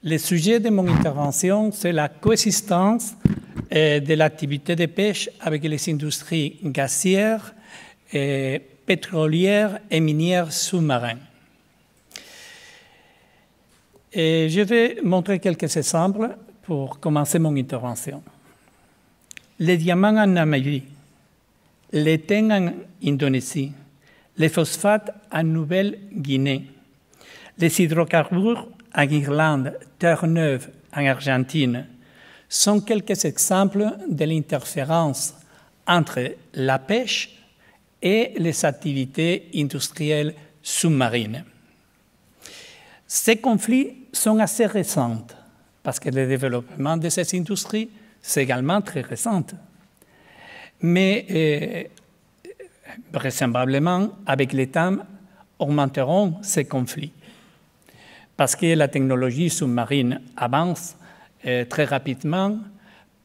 Le sujet de mon intervention, c'est la coexistence de l'activité de pêche avec les industries gazières, pétrolières et minières sous-marines. Et je vais montrer quelques exemples pour commencer mon intervention. Les diamants en Namibie, l'étain en Indonésie, les phosphates en Nouvelle-Guinée, les hydrocarbures en Irlande, Terre-Neuve en Argentine, sont quelques exemples de l'interférence entre la pêche et les activités industrielles sous-marines. Ces conflits sont assez récents, parce que le développement de ces industries, c'est également très récent. Mais vraisemblablement, avec le temps, augmenteront ces conflits. Parce que la technologie sous-marine avance très rapidement,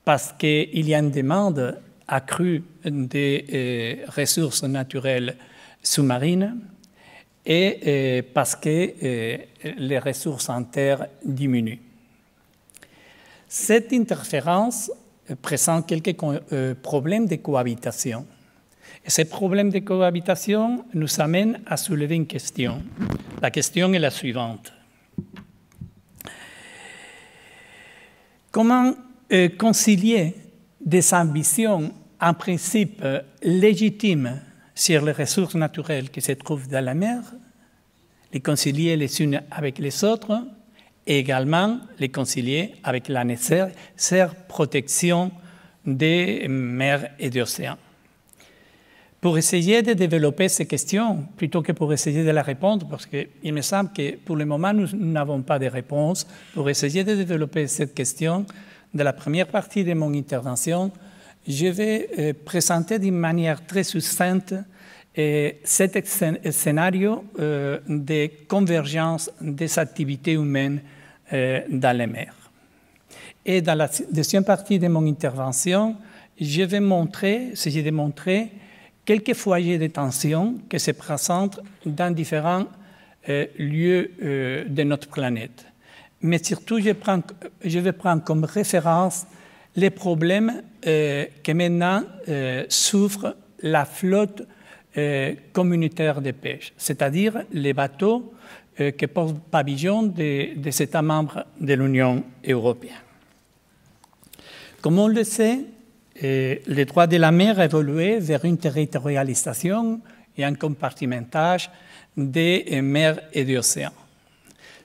parce qu'il y a une demande accrue des ressources naturelles sous-marines et parce que les ressources en terre diminuent. Cette interférence présente quelques problèmes de cohabitation. Et ces problèmes de cohabitation nous amènent à soulever une question. La question est la suivante. Comment concilier des ambitions en principe légitimes sur les ressources naturelles qui se trouvent dans la mer, les concilier les unes avec les autres, et également les concilier avec la nécessaire protection des mers et des océans. Pour essayer de développer ces questions, plutôt que pour essayer de la répondre, parce qu'il me semble que pour le moment, nous n'avons pas de réponse, pour essayer de développer cette question, de la première partie de mon intervention, je vais présenter d'une manière très succincte cet scénario de convergence des activités humaines dans les mers. Et dans la deuxième partie de mon intervention, je vais essayer de montrer quelques foyers de tension qui se présentent dans différents lieux de notre planète. Mais surtout, je vais prendre comme référence les problèmes que maintenant souffre la flotte communautaire de pêche, c'est-à-dire les bateaux qui portent pavillon des États membres de l'Union européenne. Comme on le sait, le droit de la mer a évolué vers une territorialisation et un compartimentage des mers et des océans.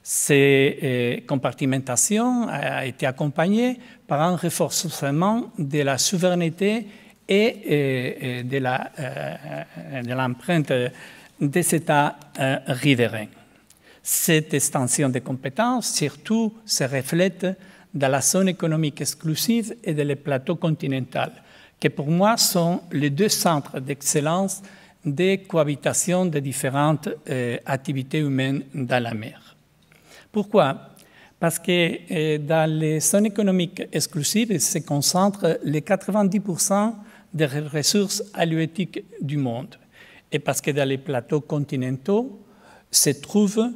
Cette compartimentation a été accompagnée par un renforcement de la souveraineté et de l'empreinte des États riverains. Cette extension des compétences, surtout, se reflète dans la zone économique exclusive et dans les plateaux continentaux, qui pour moi sont les deux centres d'excellence de cohabitation de différentes activités humaines dans la mer. Pourquoi? Parce que dans les zones économiques exclusives se concentrent les 90% des ressources halieutiques du monde. Et parce que dans les plateaux continentaux se trouvent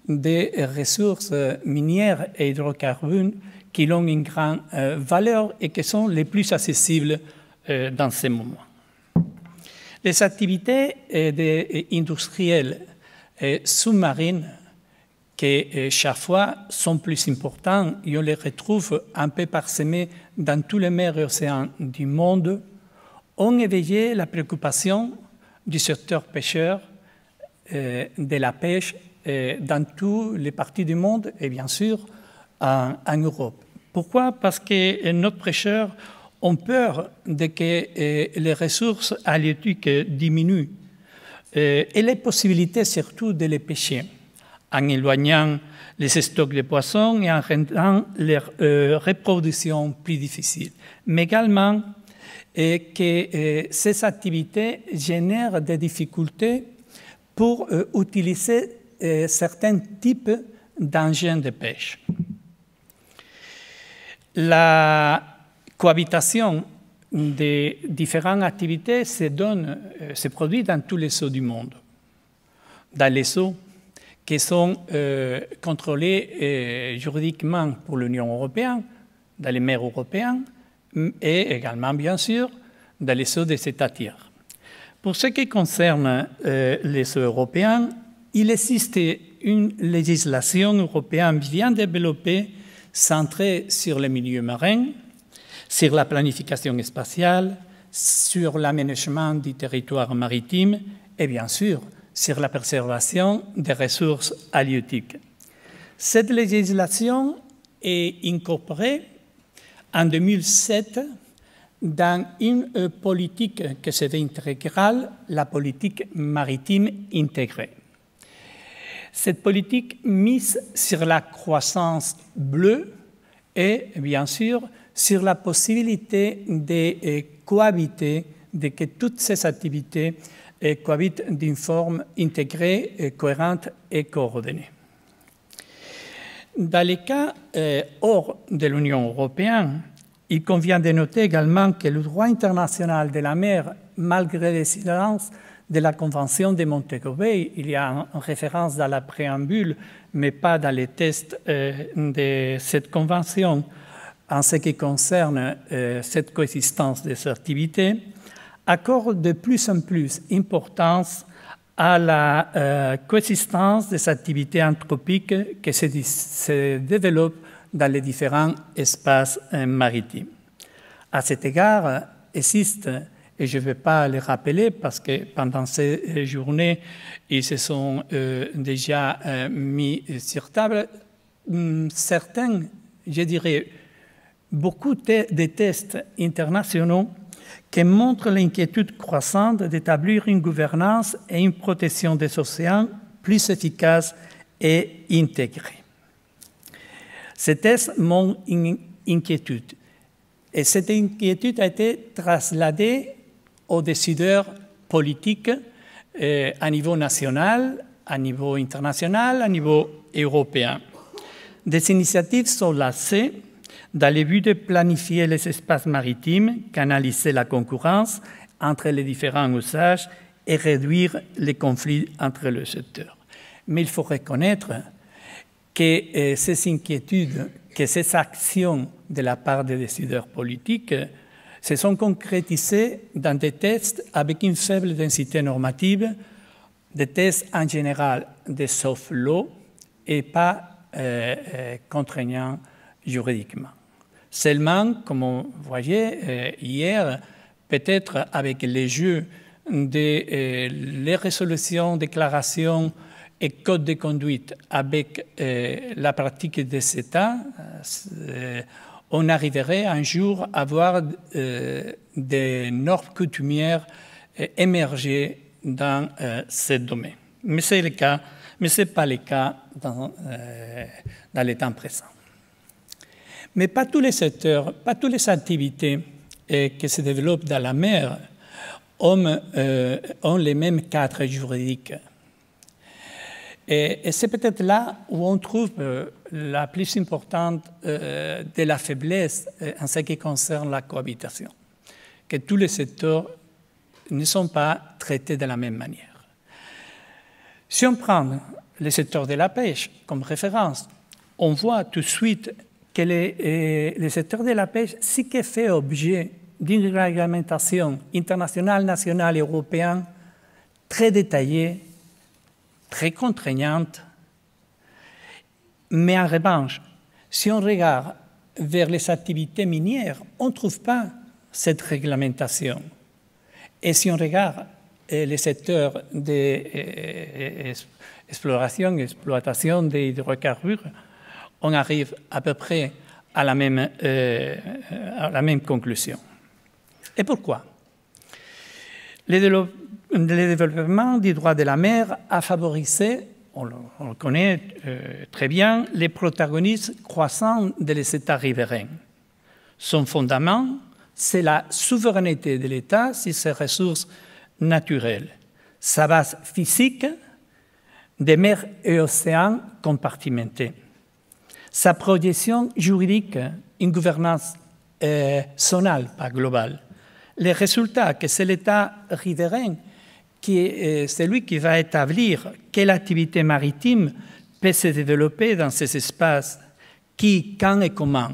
des ressources minières et hydrocarbures qui ont une grande valeur et qui sont les plus accessibles dans ces moments. Les activités industrielles sous-marines qui chaque fois sont plus importantes et on les retrouve un peu parsemées dans tous les mers et océans du monde, ont éveillé la préoccupation du secteur pêcheur, de la pêche dans toutes les parties du monde et bien sûr en Europe. Pourquoi? Parce que nos pêcheurs ont peur de que les ressources halieutiques diminuent et les possibilités surtout de les pêcher, en éloignant les stocks de poissons et en rendant leur reproduction plus difficile. Mais également que ces activités génèrent des difficultés pour utiliser certains types d'engins de pêche. La cohabitation des différentes activités se produit dans tous les eaux du monde. Dans les eaux qui sont contrôlées juridiquement pour l'Union européenne, dans les mers européennes, et également, bien sûr, dans les eaux des États tiers. Pour ce qui concerne les eaux européennes, il existe une législation européenne bien développée, centrée sur les milieux marins, sur la planification spatiale, sur l'aménagement du territoire maritime et bien sûr sur la préservation des ressources halieutiques. Cette législation est incorporée en 2007 dans une politique qui se veut intégrale, la politique maritime intégrée. Cette politique mise sur la croissance bleue et bien sûr sur la possibilité de cohabiter, de que toutes ces activités cohabitent d'une forme intégrée, cohérente et coordonnée. Dans les cas hors de l'Union européenne, il convient de noter également que le droit international de la mer, malgré les silences de la Convention de Montego Bay, il y a une référence dans la préambule, mais pas dans les textes de cette Convention, en ce qui concerne cette coexistence des activités, accorde de plus en plus d'importance à la coexistence des activités anthropiques qui se développent dans les différents espaces maritimes. À cet égard, existe, et je ne vais pas les rappeler parce que pendant ces journées, ils se sont déjà mis sur table, certains, je dirais, beaucoup de tests internationaux qui montrent l'inquiétude croissante d'établir une gouvernance et une protection des océans plus efficaces et intégrées. Ces tests montrent une inquiétude. Et cette inquiétude a été trasladée aux décideurs politiques à niveau national, à niveau international, à niveau européen. Des initiatives sont lancées dans le but de planifier les espaces maritimes, canaliser la concurrence entre les différents usages et réduire les conflits entre les secteurs. Mais il faut reconnaître que ces inquiétudes, que ces actions de la part des décideurs politiques se sont concrétisées dans des textes avec une faible densité normative, des textes en général de soft law et pas contraignants juridiquement. Seulement, comme vous voyez hier, peut-être avec les jeux des les résolutions, déclarations et codes de conduite avec la pratique des États, on arriverait un jour à voir des normes coutumières émerger dans ce domaine. Mais c'est le cas, mais ce n'est pas le cas dans les temps présents. Mais pas tous les secteurs, pas toutes les activités qui se développent dans la mer ont les mêmes cadres juridiques. Et c'est peut-être là où on trouve la plus importante de la faiblesse en ce qui concerne la cohabitation, que tous les secteurs ne sont pas traités de la même manière. Si on prend le secteur de la pêche comme référence, on voit tout de suite que le secteur de la pêche, ce qui fait objet d'une réglementation internationale, nationale et européenne très détaillée, très contraignante. Mais en revanche, si on regarde vers les activités minières, on ne trouve pas cette réglementation. Et si on regarde les secteurs d'exploration et exploitation des hydrocarbures, on arrive à peu près à la même conclusion. Et pourquoi? Le développement du droit de la mer a favorisé, on le connaît très bien, les protagonismes croissants des États riverains. Son fondement, c'est la souveraineté de l'État sur ses ressources naturelles, sa base physique des mers et océans compartimentés, sa projection juridique, une gouvernance zonale, pas globale, le résultat que c'est l'État riverain qui est celui qui va établir quelle activité maritime peut se développer dans ces espaces, qui, quand et comment.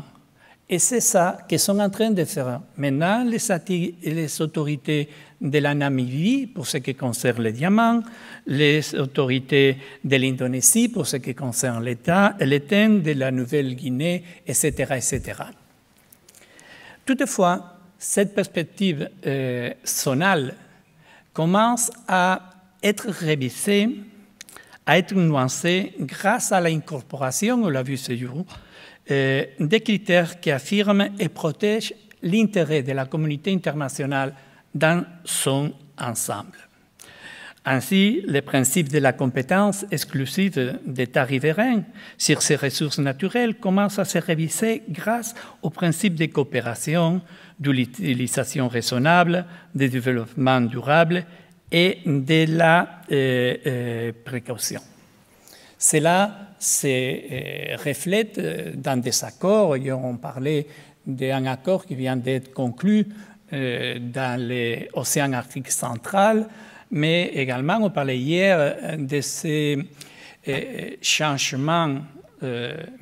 Et c'est ça qu'ils sont en train de faire maintenant les autorités de la Namibie pour ce qui concerne les diamants, les autorités de l'Indonésie pour ce qui concerne l'étain, de la Nouvelle-Guinée, etc., etc. Toutefois, cette perspective zonale commence à être révisée, à être nuancée grâce à l'incorporation, on l'a vu ce jour, des critères qui affirment et protègent l'intérêt de la communauté internationale dans son ensemble. Ainsi, le principe de la compétence exclusive d'États riverains sur ces ressources naturelles commence à se réviser grâce au principe de coopération, de l'utilisation raisonnable, du développement durable et de la précaution. Cela se reflète dans des accords. On parlait d'un accord qui vient d'être conclu dans l'océan Arctique central, mais également on parlait hier de ces changements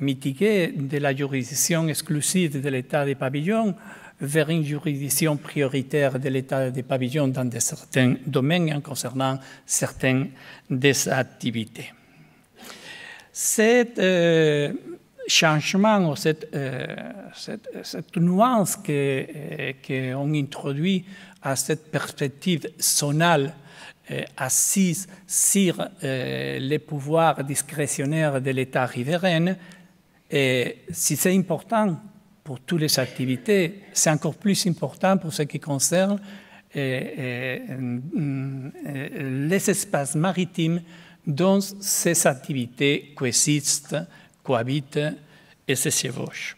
mitigés de la juridiction exclusive de l'État des pavillons vers une juridiction prioritaire de l'État des pavillons dans certains domaines concernant certaines des activités. Cet changement, cette nuance qu'on introduit à cette perspective zonale assise sur les pouvoirs discrétionnaires de l'État riverain, si c'est important pour toutes les activités, c'est encore plus important pour ce qui concerne les espaces maritimes dont ces activités coexistent, cohabitent et se chevauchent.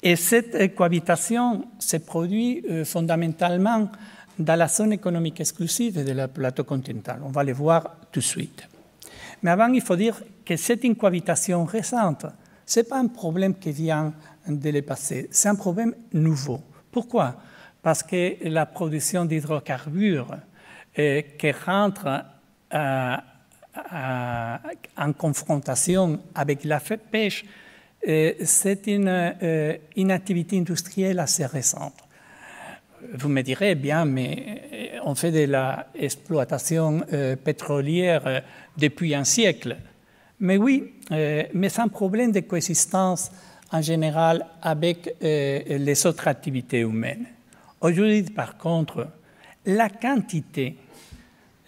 Et cette cohabitation se produit fondamentalement dans la zone économique exclusive de la plateau continental. On va le voir tout de suite. Mais avant, il faut dire que c'est une cohabitation récente. Ce n'est pas un problème qui vient de le passé, c'est un problème nouveau. Pourquoi? Parce que la production d'hydrocarbures qui rentre en confrontation avec la pêche, c'est une activité industrielle assez récente. Vous me direz, bien, mais on fait de l'exploitation pétrolière depuis un siècle. Mais oui, mais c'est un problème de coexistence en général avec les autres activités humaines. Aujourd'hui, par contre, la quantité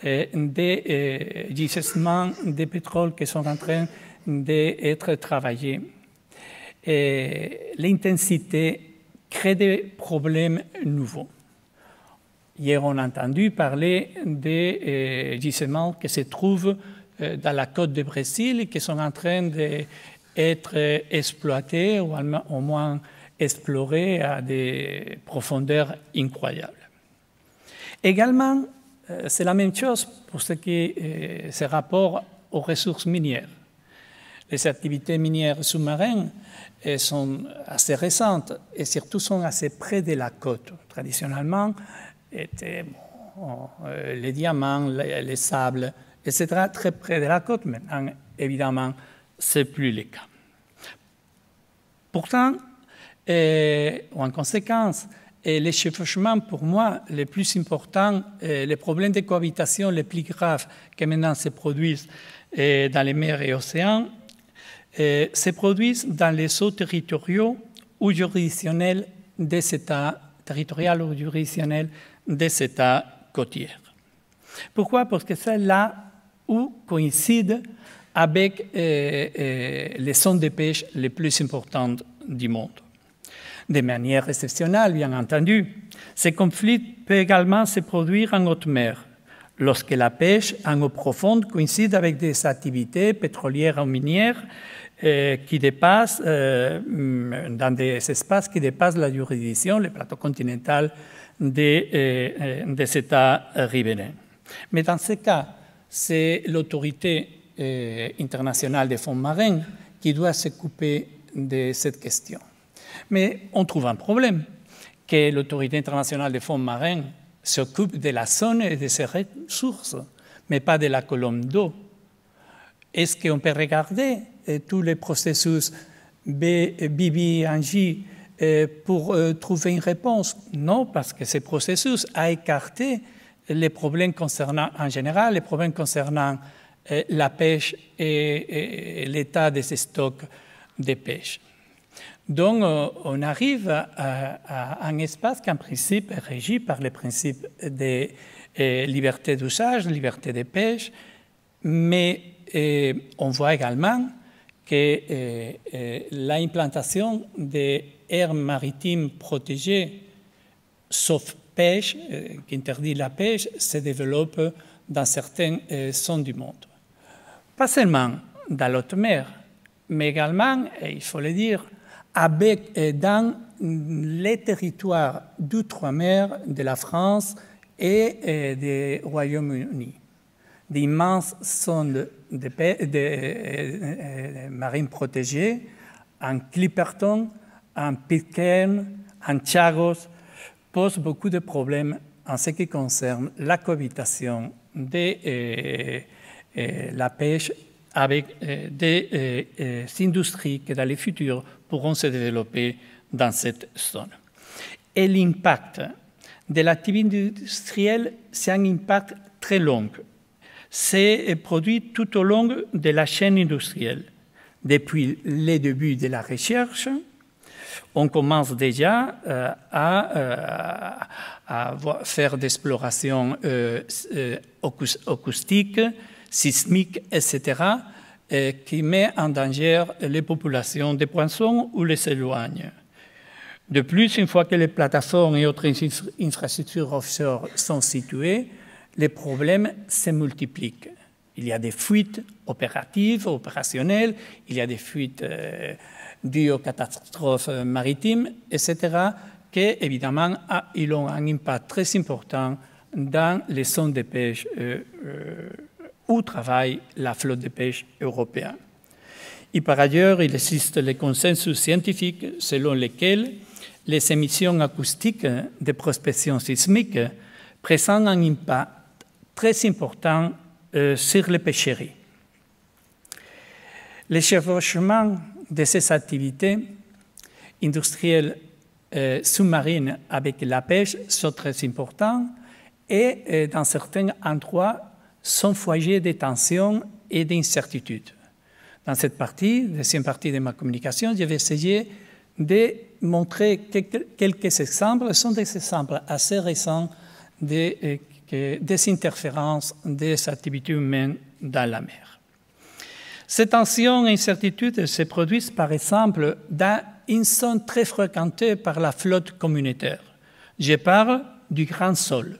des gisements de pétrole qui sont en train d'être travaillés, l'intensité crée des problèmes nouveaux. Hier, on a entendu parler des gisements qui se trouvent dans la côte du Brésil et qui sont en train d'être exploités ou au moins explorés à des profondeurs incroyables. Également, c'est la même chose pour ce qui se rapporte aux ressources minières. Les activités minières sous-marines sont assez récentes et surtout sont assez près de la côte. Traditionnellement, étaient les diamants, les sables, etc., très près de la côte. Maintenant, évidemment, ce n'est plus le cas. Pourtant, en conséquence, les chevauchements, pour moi, les plus importants, les problèmes de cohabitation les plus graves qui maintenant se produisent dans les mers et océans, se produisent dans les eaux territoriaux ou juridictionnelles des États territoriaux ou juridictionnels des États côtiers. Pourquoi? Parce que c'est là où coïncide avec les zones de pêche les plus importantes du monde. De manière exceptionnelle, bien entendu, ces conflits peuvent également se produire en haute mer, lorsque la pêche en eau profonde coïncide avec des activités pétrolières ou minières qui dépassent, dans des espaces qui dépassent la juridiction, le plateau continental des États riverains. Mais dans ce cas, c'est l'autorité internationale des fonds marins qui doit s'occuper de cette question. Mais on trouve un problème, que l'Autorité internationale des fonds marins s'occupe de la zone et de ses ressources, mais pas de la colonne d'eau. Est-ce qu'on peut regarder tous les processus BBNJ pour trouver une réponse? Non, parce que ce processus a écarté les problèmes concernant, en général, les problèmes concernant la pêche et l'état de ces stocks de pêche. Donc, on arrive à un espace qui, en principe, est régi par les principes de liberté d'usage, liberté de pêche, mais on voit également que l'implantation des aires maritimes protégées, sauf pêche, qui interdit la pêche, se développe dans certaines zones du monde. Pas seulement dans l'haute mer, mais également, et il faut le dire, dans les territoires d'outre-mer de la France et du Royaume-Uni. D'immenses zones de marines protégées en Clipperton, en Pitcairn, en Chagos, posent beaucoup de problèmes en ce qui concerne la cohabitation de la pêche avec des industries qui, dans le futur, pourront se développer dans cette zone. Et l'impact de l'activité industrielle, c'est un impact très long. C'est produit tout au long de la chaîne industrielle. Depuis les débuts de la recherche, on commence déjà à faire des explorations acoustiques, sismiques, etc., qui met en danger les populations des poissons ou les éloigne. De plus, une fois que les plateformes et autres infrastructures offshore sont situées, les problèmes se multiplient. Il y a des fuites opératives, opérationnelles, il y a des fuites dues aux catastrophes maritimes, etc., qui, évidemment, ils ont un impact très important dans les zones de pêche où travaille la flotte de pêche européenne. Et par ailleurs, il existe le consensus scientifique selon lequel les émissions acoustiques de prospection sismique présentent un impact très important sur les pêcheries. Le chevauchement de ces activités industrielles sous-marines avec la pêche sont très importants et dans certains endroits sont foyers de tensions et d'incertitudes. Dans cette partie, deuxième partie de ma communication, je vais essayer de montrer quelques exemples. Ce sont des exemples assez récents des interférences des activités humaines dans la mer. Ces tensions et incertitudes se produisent par exemple dans une zone très fréquentée par la flotte communautaire. Je parle du Grand Saule.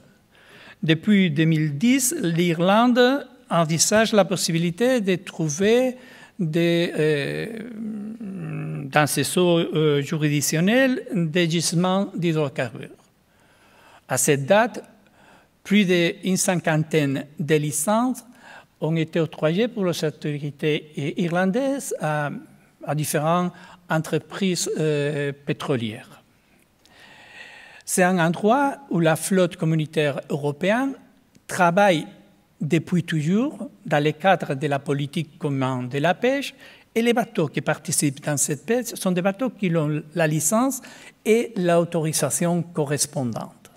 Depuis 2010, l'Irlande envisage la possibilité de trouver dans ses eaux juridictionnelles des gisements d'hydrocarbures. À cette date, plus d'une cinquantaine de licences ont été octroyées pour les autorités irlandaises à différentes entreprises pétrolières. C'est un endroit où la flotte communautaire européenne travaille depuis toujours dans le cadre de la politique commune de la pêche, et les bateaux qui participent dans cette pêche sont des bateaux qui ont la licence et l'autorisation correspondante.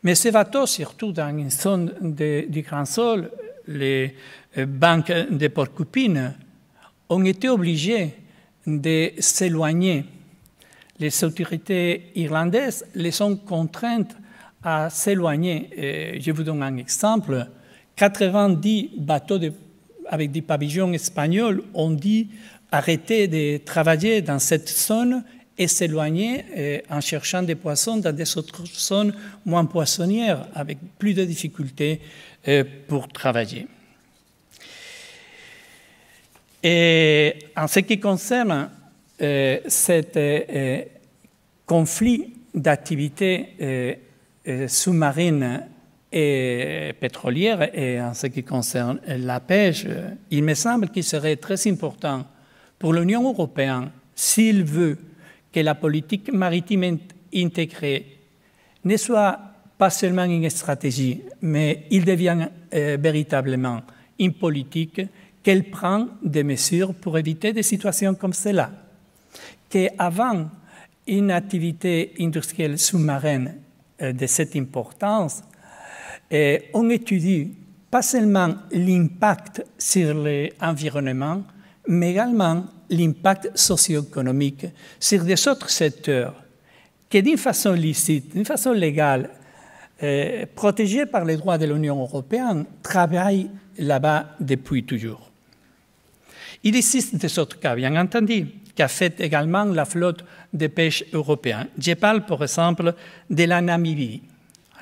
Mais ces bateaux, surtout dans une zone du Grand Saule, les banques de Porcupine, ont été obligés de s'éloigner. Les autorités irlandaises les ont contraintes à s'éloigner. Je vous donne un exemple. 90 bateaux avec des pavillons espagnols ont dit arrêter de travailler dans cette zone et s'éloigner en cherchant des poissons dans des autres zones moins poissonnières, avec plus de difficultés pour travailler. Et en ce qui concerne cet conflit d'activités sous-marines et pétrolières, et en ce qui concerne la pêche, il me semble qu'il serait très important pour l'Union européenne, s'il veut que la politique maritime intégré ne soit pas seulement une stratégie, mais il devient véritablement une politique qu'elle prend des mesures pour éviter des situations comme cela. Qu'avant une activité industrielle sous-marine de cette importance, on étudie pas seulement l'impact sur l'environnement, mais également l'impact socio-économique sur des autres secteurs qui, d'une façon licite, d'une façon légale, protégés par les droits de l'Union européenne, travaillent là-bas depuis toujours. Il existe des autres cas, bien entendu, qui affectent également la flotte de pêche européenne. Je parle, par exemple, de la Namibie.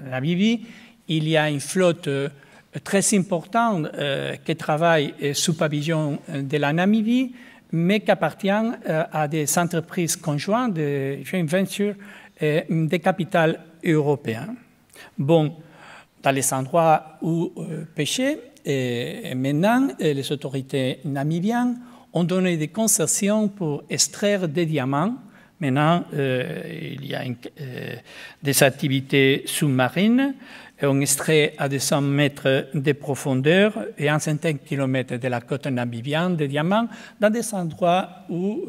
En Namibie, il y a une flotte très importante qui travaille sous pavillon de la Namibie, mais qui appartient à des entreprises conjointes de joint venture des capitales européennes. Bon, dans les endroits où pêcher, maintenant, les autorités namibiennes ont donné des concessions pour extraire des diamants. Maintenant, il y a des activités sous-marines. On extrait à 200 mètres de profondeur et à 50 km de la côte namibienne des diamants dans des endroits où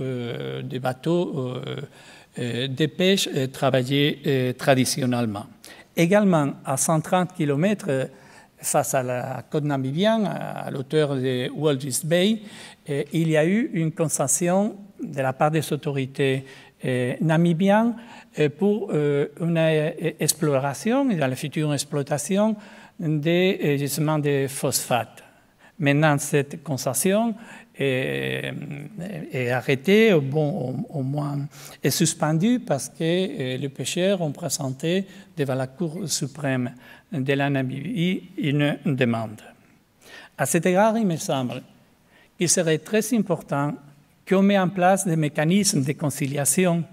des bateaux de pêche travaillaient traditionnellement. Également, à 130 km face à la côte namibienne, à l'auteur de Walvis Bay, il y a eu une concession de la part des autorités namibiennes pour une exploration et dans la future exploitation des gisements de phosphate. Maintenant, cette concession est arrêtée, bon, au moins est suspendue parce que les pêcheurs ont présenté devant la Cour suprême de la Namibie une demande. À cet égard, il me semble qu'il serait très important qu'on mette en place des mécanismes de conciliation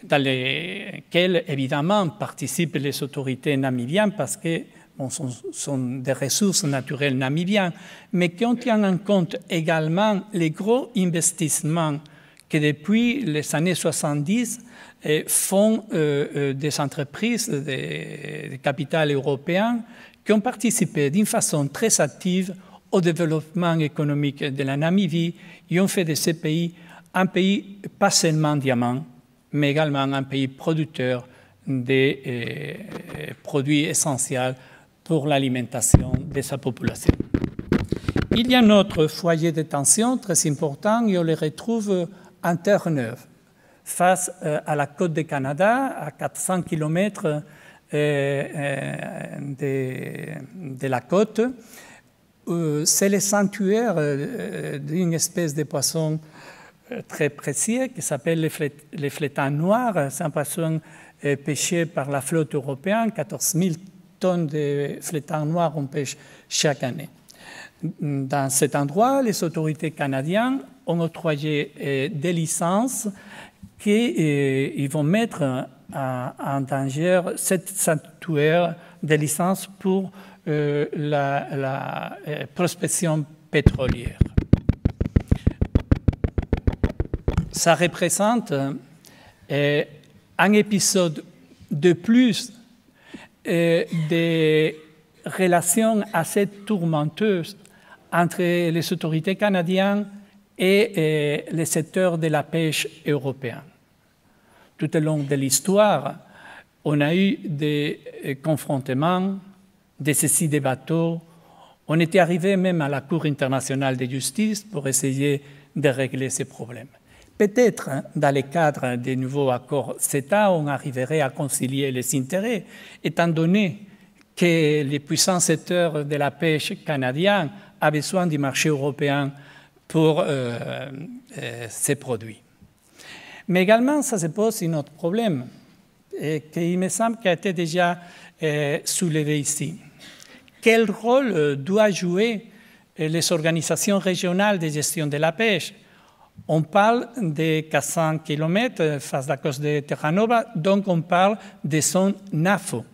dans lesquels, évidemment, participent les autorités namibiennes parce que sont des ressources naturelles namibiennes, mais qu'on tienne en compte également les gros investissements que depuis les années 70 font des entreprises, des capitales européennes qui ont participé d'une façon très active au développement économique de la Namibie et ont fait de ce pays un pays pas seulement diamant, mais également un pays producteur de produits essentiels pour l'alimentation de sa population. Il y a un autre foyer de tension très important et on le retrouve en Terre-Neuve, face à la côte du Canada, à 400 km de la côte. C'est le sanctuaire d'une espèce de poisson très précieux qui s'appelle le flétan noir. C'est un poisson pêché par la flotte européenne, 14 000 tonnes de flétan noir on pêche chaque année. Dans cet endroit, les autorités canadiennes ont octroyé des licences qui vont mettre en danger cette sanctuaire des licences pour la prospection pétrolière. Ça représente un épisode de plus des relations assez tourmenteuses entre les autorités canadiennes et les secteurs de la pêche européen. Tout au long de l'histoire, on a eu des confrontements, des saisies de bateaux. On était arrivé même à la Cour internationale de justice pour essayer de régler ces problèmes. Peut-être, dans le cadre des nouveaux accords CETA, on arriverait à concilier les intérêts, étant donné que les puissants secteurs de la pêche canadienne ont besoin du marché européen pour ces produits. Mais également, ça se pose un autre problème, qui me semble qui a été déjà soulevé ici. Quel rôle doivent jouer les organisations régionales de gestion de la pêche? On parle de 400 km face à la côte de Terra Nova, donc on parle de son NAFO.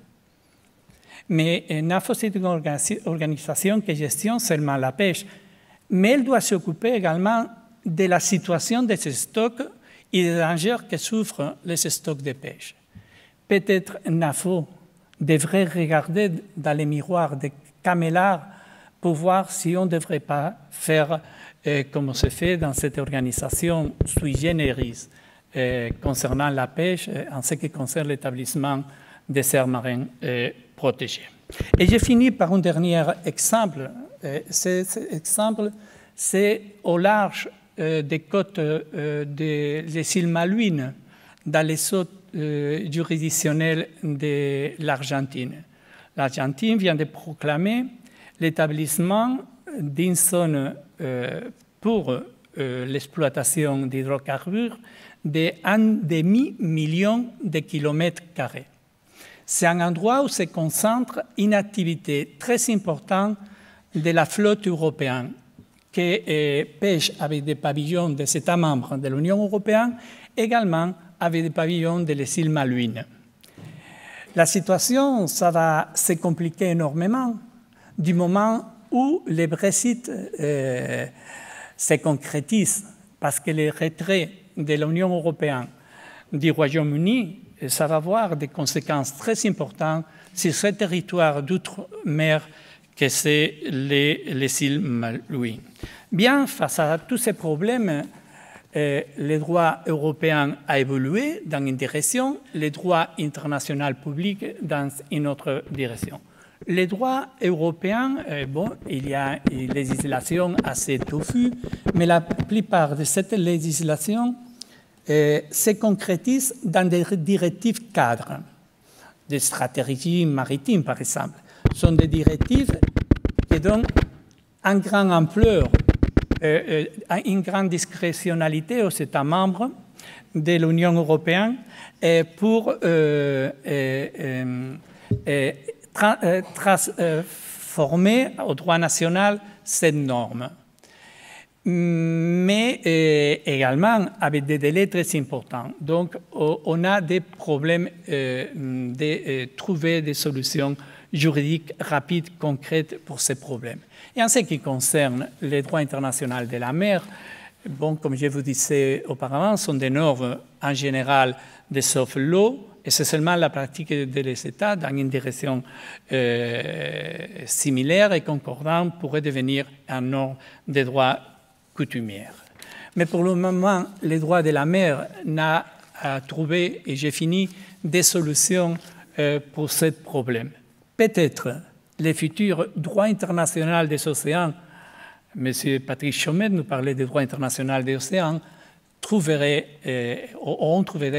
Mais NAFO, c'est une organisation qui gestionne seulement la pêche, mais elle doit s'occuper également de la situation de ces stocks et des dangers que souffrent les stocks de pêche. peut-être NAFO devrait regarder dans les miroirs des caméras pour voir si on ne devrait pas faire comme se fait dans cette organisation sui generis concernant la pêche en ce qui concerne l'établissement des aires marines protégées. Et j'ai fini par un dernier exemple. Cet exemple, c'est au large des côtes des îles Malouines, dans les eaux juridictionnelles de l'Argentine. L'Argentine vient de proclamer l'établissement d'une zone pour l'exploitation d'hydrocarbures de 1,5 million de kilomètres carrés. C'est un endroit où se concentre une activité très importante de la flotte européenne qui pêche avec des pavillons des États membres de l'Union européenne, également avec des pavillons des îles Malouines. La situation, ça va se compliquer énormément du moment où le Brexit se concrétise, parce que le retrait de l'Union européenne du Royaume-Uni, ça va avoir des conséquences très importantes sur ce territoire d'outre-mer que c'est les îles Malouines. Bien, face à tous ces problèmes, le droit européen a évolué dans une direction, le droit international public dans une autre direction. Le droit européen, il y a une législation assez touffue, mais la plupart de cette législation se concrétise dans des directives cadres, des stratégies maritimes par exemple. Ce sont des directives qui donnent une grande ampleur, une grande discrétionnalité aux États membres de l'Union européenne pour transformer au droit national cette norme. Mais également avec des délais très importants. Donc, on a des problèmes de trouver des solutions juridiques rapides, concrètes pour ces problèmes. Et en ce qui concerne le droit international de la mer, comme je vous disais auparavant, sont des normes en général de soft law, et c'est seulement la pratique des États dans une direction similaire et concordante pourrait devenir un norme de droit coutumière. Mais pour le moment, le droit de la mer n'a trouvé, et j'ai fini, des solutions pour ce problème. Peut-être le futur droit international des océans, M. Patrick Chaumet nous parlait du droit international des océans, on trouverait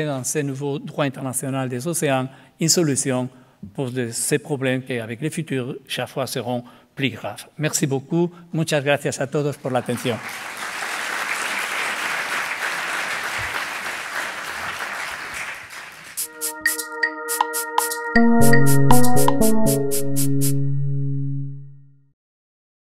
dans ce nouveau droit international des océans une solution pour ces problèmes qui, avec le futur, chaque fois seront plus graves. Merci beaucoup. Muchas gracias a todos por la atención. Thank you.